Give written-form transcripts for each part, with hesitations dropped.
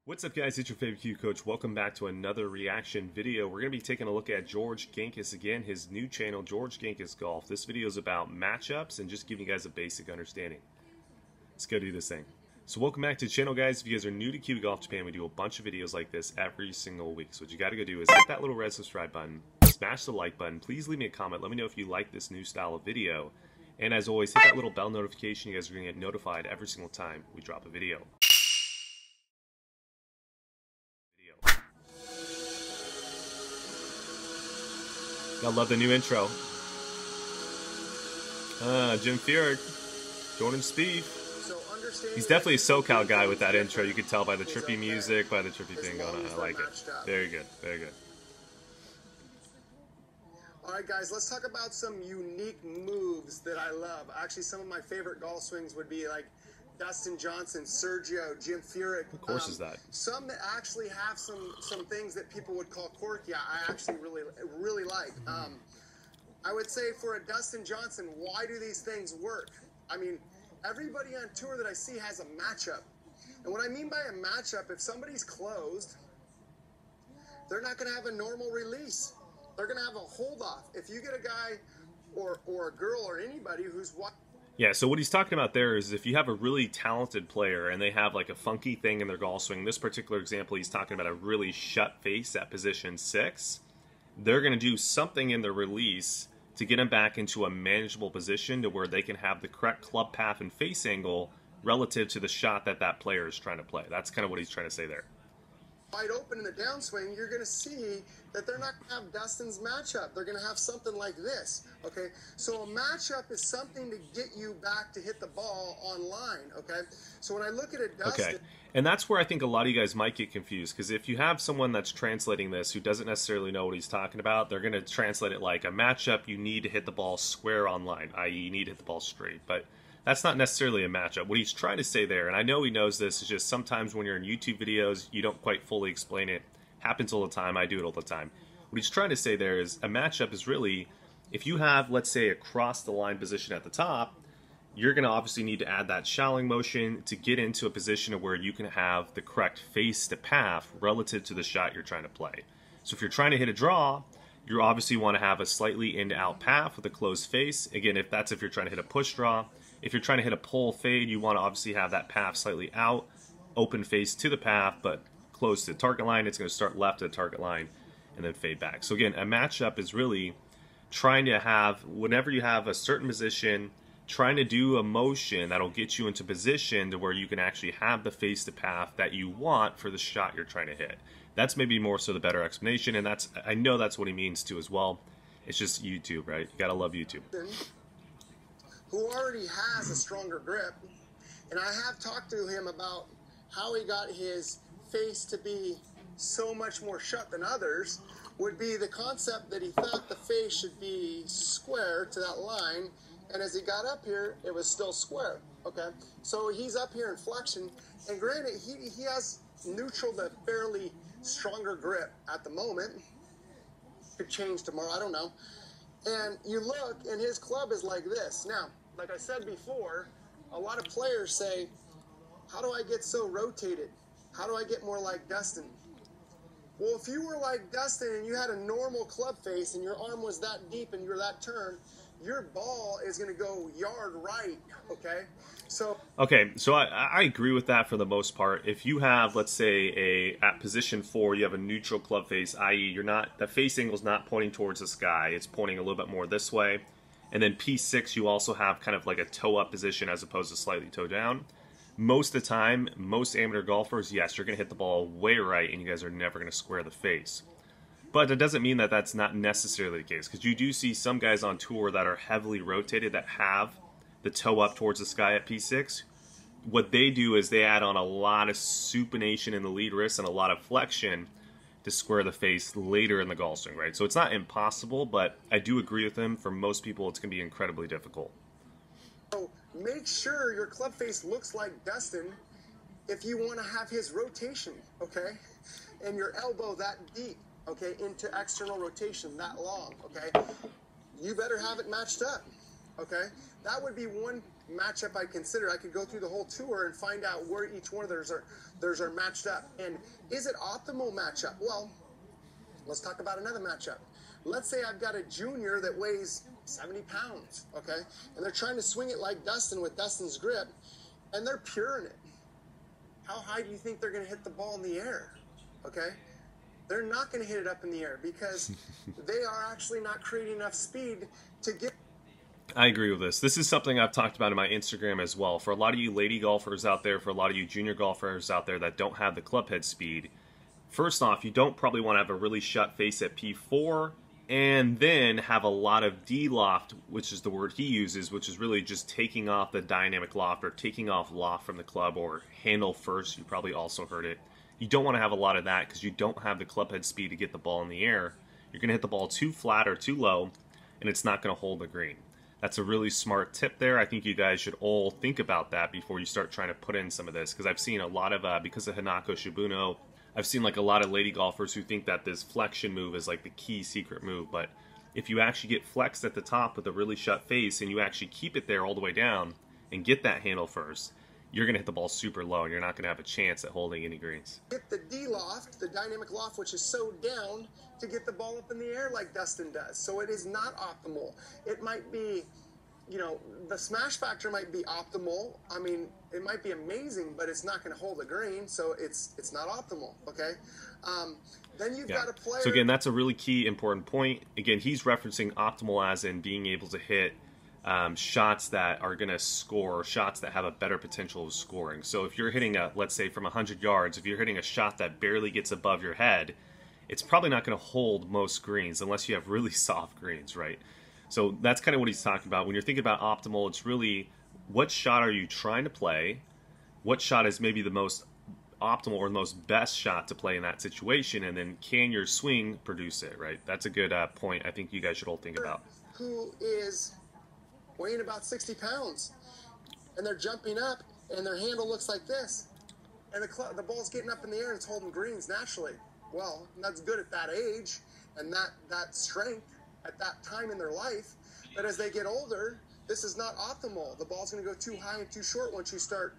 What's up, guys? It's your favorite Q coach. Welcome back to another reaction video. We're going to be taking a look at George Genkus again, his new channel, George Genkus Golf. This video is about matchups and just giving you guys a basic understanding. Let's go do this thing. So welcome back to the channel, guys. If you guys are new to Kiwi Golf Japan, we do a bunch of videos like this every single week. So what you got to go do is hit that little red subscribe button, smash the like button. Please leave me a comment. Let me know if you like this new style of video. And as always, hit that little bell notification. You guys are going to get notified every single time we drop a video. I love the new intro. Jim Furyk, Jordan Spieth. He's definitely a SoCal guy with that intro. You can tell by the trippy music, by the trippy thing going on. I like it. Very good, very good. All right, guys, let's talk about some unique moves that I love. Actually, some of my favorite golf swings would be like Dustin Johnson, Sergio, Jim Furyk. Of course is that. Some that actually have some things that people would call quirky. I actually really like. I would say for a Dustin Johnson, why do these things work? I mean, everybody on tour that I see has a matchup. And what I mean by a matchup, if somebody's closed, they're not going to have a normal release. They're going to have a hold off. If you get a guy or a girl or anybody who's yeah, so what he's talking about there is if you have a really talented player and they have like a funky thing in their golf swing, in this particular example, he's talking about a really shut face at position 6. They're going to do something in their release to get them back into a manageable position to where they can have the correct club path and face angle relative to the shot that that player is trying to play. That's kind of what he's trying to say there. Wide open in the downswing, you're going to see that they're not going to have Dustin's matchup. They're going to have something like this, okay? So a matchup is something to get you back to hit the ball online, okay? So when I look at it, Dustin... Okay, and that's where I think a lot of you guys might get confused, because if you have someone that's translating this who doesn't necessarily know what he's talking about, they're going to translate it like a matchup, you need to hit the ball square online, i.e. you need to hit the ball straight, but that's not necessarily a matchup. What he's trying to say there, and I know he knows this, is just sometimes when you're in YouTube videos, you don't quite fully explain it. Happens all the time. I do it all the time. What he's trying to say there is a matchup is really, if you have, let's say, a cross the line position at the top, you're going to obviously need to add that shallow motion to get into a position where you can have the correct face to path relative to the shot you're trying to play. So if you're trying to hit a draw, you obviously want to have a slightly in to out path with a closed face. Again, if you're trying to hit a push draw. If you're trying to hit a pull fade, you want to obviously have that path slightly out, open face to the path, but close to the target line. It's going to start left of the target line and then fade back. So again, a matchup is really trying to have, whenever you have a certain position, trying to do a motion that'll get you into position to where you can actually have the face to path that you want for the shot you're trying to hit. That's maybe more so the better explanation, and I know that's what he means too as well. It's just YouTube, right? You gotta love YouTube. Who already has a stronger grip, and I have talked to him about how he got his face to be so much more shut than others, would be the concept that he thought the face should be square to that line, and as he got up here, it was still square, okay? So he's up here in flexion, and granted, he has neutral to fairly stronger grip at the moment. Could change tomorrow, I don't know. And you look, and his club is like this. Now, like I said before, a lot of players say, how do I get so rotated? How do I get more like Dustin? Well, if you were like Dustin and you had a normal club face and your arm was that deep and you're that turn, your ball is going to go yard right, okay? So I agree with that for the most part. If you have, let's say, at position 4, you have a neutral club face, i.e. the face angle is not pointing towards the sky, it's pointing a little bit more this way. And then P6, you also have kind of like a toe up position as opposed to slightly toe down. Most of the time, most amateur golfers, yes, you're going to hit the ball way right, and you guys are never going to square the face. But it doesn't mean that that's not necessarily the case, because you do see some guys on tour that are heavily rotated that have the toe up towards the sky at P6. What they do is they add on a lot of supination in the lead wrist and a lot of flexion to square the face later in the golf swing, right? So it's not impossible, but I do agree with him. For most people, it's going to be incredibly difficult. So make sure your club face looks like Dustin if you want to have his rotation, okay? And your elbow that deep, okay, into external rotation that long, okay? You better have it matched up, okay? That would be one matchup I'd consider. I could go through the whole tour and find out where each one of theirs are matched up. And is it optimal matchup? Well, let's talk about another matchup. Let's say I've got a junior that weighs 70 pounds, okay? And they're trying to swing it like Dustin with Dustin's grip, and they're puring it. How high do you think they're going to hit the ball in the air, okay? They're not going to hit it up in the air because they are actually not creating enough speed to get. I agree with this. This is something I've talked about in my Instagram as well. For a lot of you lady golfers out there, for a lot of you junior golfers out there that don't have the club head speed, first off, you don't probably want to have a really shut face at P4 and then have a lot of D-loft, which is the word he uses, which is really just taking off the dynamic loft or taking off loft from the club, or handle first. You probably also heard it. You don't want to have a lot of that because you don't have the club head speed to get the ball in the air. You're going to hit the ball too flat or too low, and it's not going to hold the green. That's a really smart tip there. I think you guys should all think about that before you start trying to put in some of this, because I've seen a lot of, because of Hanako Shibuno, I've seen like a lot of lady golfers who think that this flexion move is like the key secret move. But if you actually get flexed at the top with a really shut face and you actually keep it there all the way down and get that handle first, you're going to hit the ball super low and you're not going to have a chance at holding any greens. Get the D-loft, the dynamic loft, which is so down to get the ball up in the air like Dustin does. So it is not optimal. It might be, you know, the smash factor might be optimal. I mean, it might be amazing, but it's not going to hold the green, so it's not optimal, okay? Then you've got a player. So again, that's a really key important point. Again, he's referencing optimal as in being able to hit shots that are going to score, shots that have a better potential of scoring. So if you're hitting a, let's say from 100 yards, if you're hitting a shot that barely gets above your head, it's probably not going to hold most greens unless you have really soft greens, right? So that's kind of what he's talking about. When you're thinking about optimal, it's really what shot are you trying to play? What shot is maybe the most optimal or the most best shot to play in that situation? And then can your swing produce it, right? That's a good point I think you guys should all think about. Who is weighing about 60 pounds, and they're jumping up, and their handle looks like this. And the ball's getting up in the air, and it's holding greens naturally. Well, that's good at that age and that strength at that time in their life. But as they get older, this is not optimal. The ball's going to go too high and too short once you start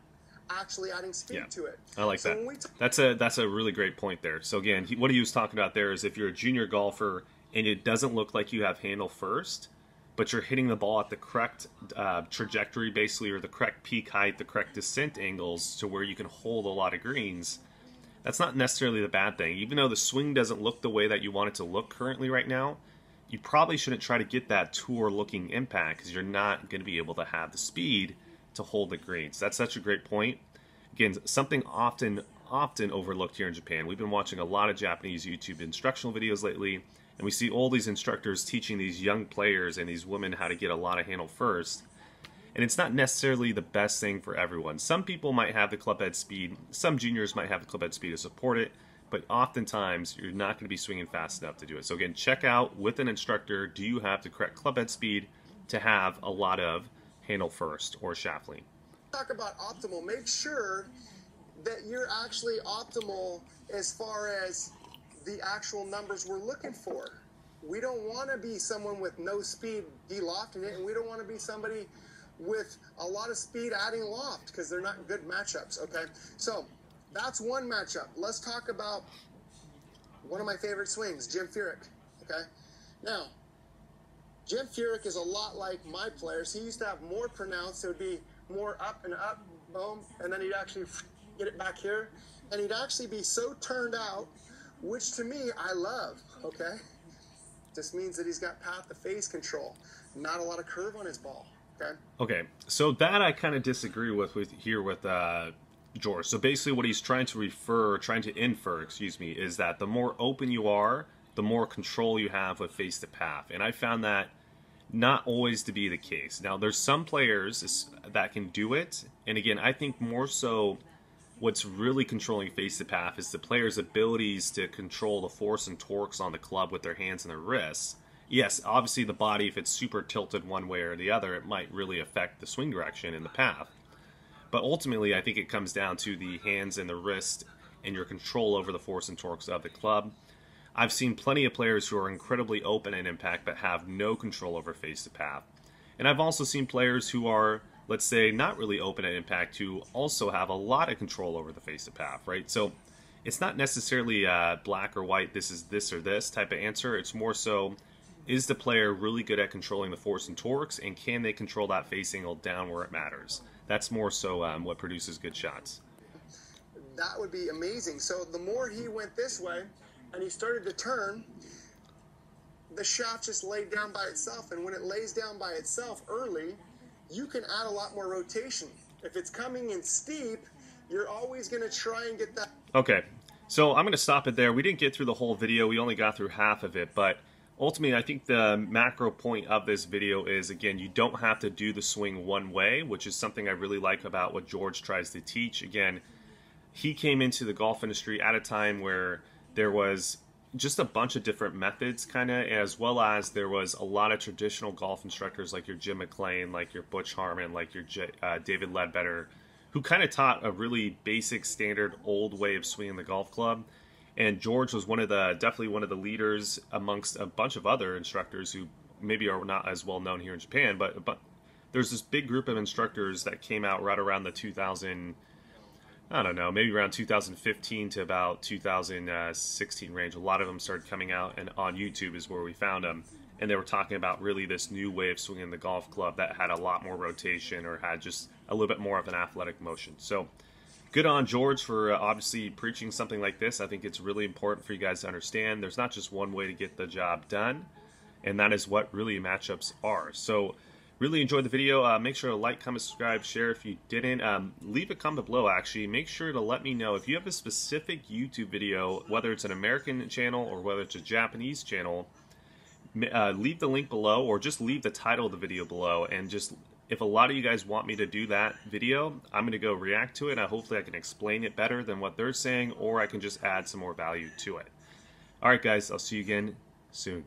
actually adding speed to it. I like that. That's a really great point there. So again, what he was talking about there is if you're a junior golfer and it doesn't look like you have handle first, but you're hitting the ball at the correct trajectory, basically, or the correct peak height, the correct descent angles to where you can hold a lot of greens, that's not necessarily the bad thing. Even though the swing doesn't look the way that you want it to look currently right now, you probably shouldn't try to get that tour-looking impact because you're not going to be able to have the speed to hold the greens. That's such a great point. Again, something often overlooked here in Japan. We've been watching a lot of Japanese YouTube instructional videos lately, and we see all these instructors teaching these young players and these women how to get a lot of handle first. And it's not necessarily the best thing for everyone. Some people might have the club head speed. Some juniors might have the club head speed to support it. But oftentimes, you're not going to be swinging fast enough to do it. So again, check out with an instructor, do you have the correct club head speed to have a lot of handle first or shaft lean? Talk about optimal. Make sure that you're actually optimal as far as the actual numbers we're looking for. We don't want to be someone with no speed de-lofting it, and we don't want to be somebody with a lot of speed adding loft because they're not good matchups, okay? So that's one matchup. Let's talk about one of my favorite swings, Jim Furyk, okay? Now, Jim Furyk is a lot like my players. He used to have more pronounced. It would be more up and up, boom, and then he'd actually get it back here, and he'd actually be so turned out, which to me, I love, okay? Just means that he's got path to face control, not a lot of curve on his ball, okay? Okay, so that I kind of disagree with George. So basically what he's trying to infer, is that the more open you are, the more control you have with face to path. And I found that not always to be the case. Now, there's some players that can do it. And again, I think more so what's really controlling face to path is the player's abilities to control the force and torques on the club with their hands and their wrists. Yes, obviously the body, if it's super tilted one way or the other, it might really affect the swing direction and the path. But ultimately, I think it comes down to the hands and the wrist and your control over the force and torques of the club. I've seen plenty of players who are incredibly open in impact but have no control over face to path. And I've also seen players who are let's say, not really open at impact, who also have a lot of control over the face of path, right? So it's not necessarily black or white, this is this or this type of answer. It's more so, is the player really good at controlling the force and torques, and can they control that face angle down where it matters? That's more so what produces good shots. That would be amazing. So the more he went this way and he started to turn, the shaft just laid down by itself. And when it lays down by itself early, you can add a lot more rotation. If it's coming in steep, you're always going to try and get that. Okay, so I'm going to stop it there. We didn't get through the whole video. We only got through half of it. But ultimately, I think the macro point of this video is, again, you don't have to do the swing one way, which is something I really like about what George tries to teach. Again, he came into the golf industry at a time where there was just a bunch of different methods, kind of, as well as there was a lot of traditional golf instructors like your Jim McLean, like your Butch Harmon, like your David Ledbetter, who kind of taught a really basic, standard, old way of swinging the golf club. And George was definitely one of the leaders amongst a bunch of other instructors who maybe are not as well known here in Japan, but there's this big group of instructors that came out right around the 2015 to about 2016 range. A lot of them started coming out, and on YouTube is where we found them. And they were talking about really this new way of swinging the golf club that had a lot more rotation or had just a little bit more of an athletic motion. So good on George for obviously preaching something like this. I think it's really important for you guys to understand there's not just one way to get the job done, and that is what really matchups are. So really enjoyed the video. Make sure to like, comment, subscribe, share if you didn't. Leave a comment below, actually. Make sure to let me know if you have a specific YouTube video, whether it's an American channel or whether it's a Japanese channel. Leave the link below, or just leave the title of the video below, and just, if a lot of you guys want me to do that video, I'm going to go react to it. Hopefully I can explain it better than what they're saying, or I can just add some more value to it. Alright guys, I'll see you again soon.